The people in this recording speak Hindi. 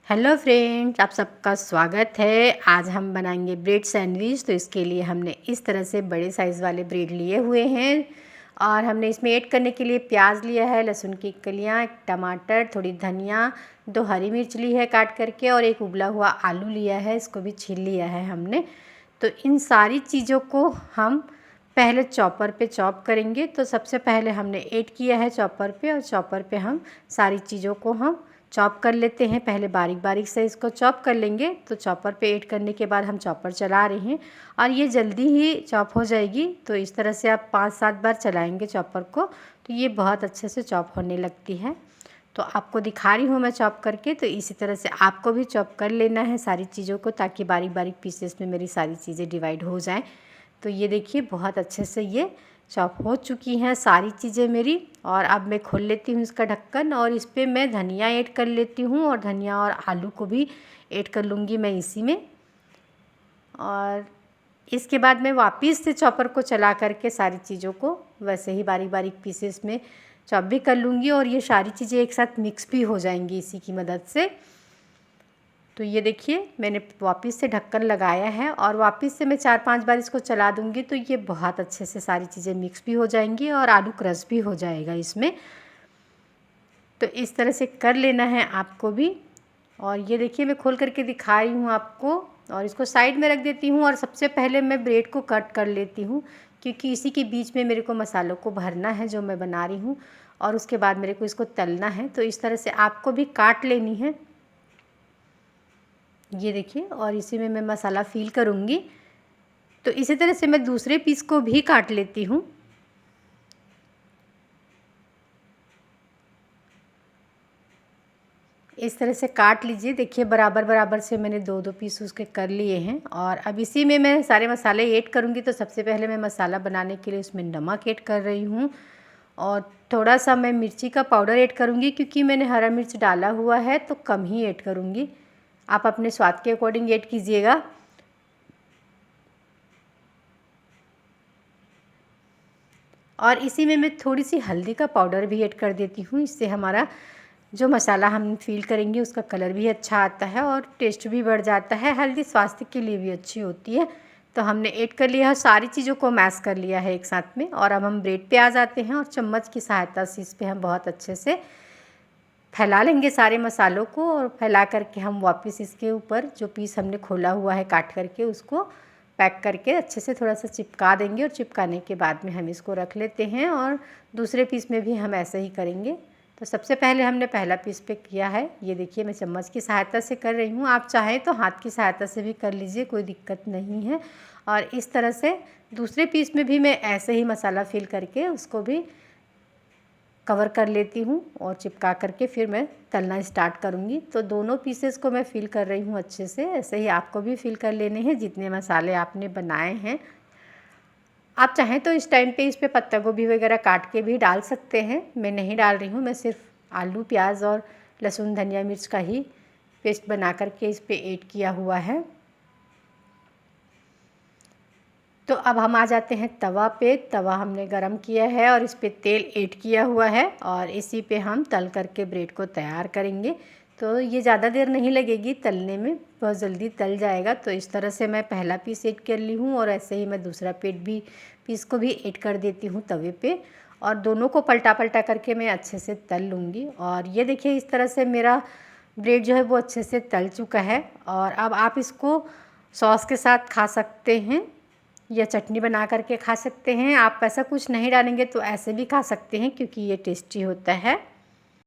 हेलो फ्रेंड्स, आप सबका स्वागत है। आज हम बनाएंगे ब्रेड सैंडविच। तो इसके लिए हमने इस तरह से बड़े साइज़ वाले ब्रेड लिए हुए हैं और हमने इसमें ऐड करने के लिए प्याज लिया है, लहसुन की कलियां, एक टमाटर, थोड़ी धनिया, 2 हरी मिर्च ली है काट करके और एक उबला हुआ आलू लिया है, इसको भी छील लिया है हमने। तो इन सारी चीज़ों को हम पहले चॉपर पे चॉप करेंगे। तो सबसे पहले हमने ऐड किया है चॉपर पे और चॉपर पे हम सारी चीज़ों को हम चॉप कर लेते हैं। पहले बारीक बारीक से इसको चॉप कर लेंगे। तो चॉपर पे ऐड करने के बाद हम चॉपर चला रहे हैं और ये जल्दी ही चॉप हो जाएगी। तो इस तरह से आप 5-7 बार चलाएंगे चॉपर को तो ये बहुत अच्छे से चॉप होने लगती है। तो आपको दिखा रही हूँ मैं चॉप करके। तो इसी तरह से आपको भी चॉप कर लेना है सारी चीज़ों को, ताकि बारीक बारीक पीसेस में मेरी सारी चीज़ें डिवाइड हो जाएं। तो ये देखिए बहुत अच्छे से ये चॉप हो चुकी हैं सारी चीज़ें मेरी। और अब मैं खोल लेती हूँ इसका ढक्कन और इस पर मैं धनिया ऐड कर लेती हूँ और धनिया और आलू को भी ऐड कर लूँगी मैं इसी में। और इसके बाद मैं वापस से चॉपर को चला करके सारी चीज़ों को वैसे ही बारीक बारीक पीसेस में चॉप भी कर लूँगी और ये सारी चीज़ें एक साथ मिक्स भी हो जाएंगी इसी की मदद से। तो ये देखिए मैंने वापस से ढक्कन लगाया है और वापस से मैं 4-5 बार इसको चला दूँगी तो ये बहुत अच्छे से सारी चीज़ें मिक्स भी हो जाएंगी और आलू क्रश भी हो जाएगा इसमें। तो इस तरह से कर लेना है आपको भी। और ये देखिए मैं खोल करके दिखा रही हूँ आपको और इसको साइड में रख देती हूँ। और सबसे पहले मैं ब्रेड को कट कर लेती हूँ, क्योंकि इसी के बीच में मेरे को मसालों को भरना है जो मैं बना रही हूँ और उसके बाद मेरे को इसको तलना है। तो इस तरह से आपको भी काट लेनी है, ये देखिए। और इसी में मैं मसाला फिल करूँगी। तो इसी तरह से मैं दूसरे पीस को भी काट लेती हूँ। इस तरह से काट लीजिए। देखिए बराबर बराबर से मैंने 2-2 पीस उसके कर लिए हैं। और अब इसी में मैं सारे मसाले ऐड करूँगी। तो सबसे पहले मैं मसाला बनाने के लिए उसमें नमक ऐड कर रही हूँ और थोड़ा सा मैं मिर्ची का पाउडर ऐड करूँगी, क्योंकि मैंने हरा मिर्च डाला हुआ है तो कम ही ऐड करूँगी। आप अपने स्वाद के अकॉर्डिंग ऐड कीजिएगा। और इसी में मैं थोड़ी सी हल्दी का पाउडर भी ऐड कर देती हूँ। इससे हमारा जो मसाला हम फिल करेंगे उसका कलर भी अच्छा आता है और टेस्ट भी बढ़ जाता है। हल्दी स्वास्थ्य के लिए भी अच्छी होती है। तो हमने ऐड कर लिया है, सारी चीज़ों को मैश कर लिया है एक साथ में। और अब हम ब्रेड पे आ जाते हैं और चम्मच की सहायता से इस पर हम बहुत अच्छे से फैला लेंगे सारे मसालों को। और फैला करके हम वापस इसके ऊपर जो पीस हमने खोला हुआ है काट करके उसको पैक करके अच्छे से थोड़ा सा चिपका देंगे। और चिपकाने के बाद में हम इसको रख लेते हैं और दूसरे पीस में भी हम ऐसे ही करेंगे। तो सबसे पहले हमने पहला पीस पे किया है, ये देखिए मैं चम्मच की सहायता से कर रही हूँ। आप चाहें तो हाथ की सहायता से भी कर लीजिए, कोई दिक्कत नहीं है। और इस तरह से दूसरे पीस में भी मैं ऐसे ही मसाला फिल करके उसको भी कवर कर लेती हूँ और चिपका करके फिर मैं तलना स्टार्ट करूँगी। तो दोनों पीसेस को मैं फिल कर रही हूँ अच्छे से। ऐसे ही आपको भी फिल कर लेने हैं जितने मसाले आपने बनाए हैं। आप चाहें तो इस टाइम पे इस पे पत्ता गोभी वगैरह काट के भी डाल सकते हैं, मैं नहीं डाल रही हूँ। मैं सिर्फ आलू, प्याज और लहसुन, धनिया, मिर्च का ही पेस्ट बना करके इस पे ऐड किया हुआ है। तो अब हम आ जाते हैं तवा पे। तवा हमने गरम किया है और इस पे तेल ऐड किया हुआ है और इसी पे हम तल करके ब्रेड को तैयार करेंगे। तो ये ज़्यादा देर नहीं लगेगी तलने में, बहुत जल्दी तल जाएगा। तो इस तरह से मैं पहला पीस ऐड कर ली हूँ और ऐसे ही मैं दूसरा पीस को भी ऐड कर देती हूँ तवे पे। और दोनों को पलटा पलटा करके मैं अच्छे से तल लूँगी। और ये देखिए इस तरह से मेरा ब्रेड जो है वो अच्छे से तल चुका है। और अब आप इसको सॉस के साथ खा सकते हैं या चटनी बना करके खा सकते हैं। आप ऐसा कुछ नहीं डालेंगे तो ऐसे भी खा सकते हैं, क्योंकि ये टेस्टी होता है।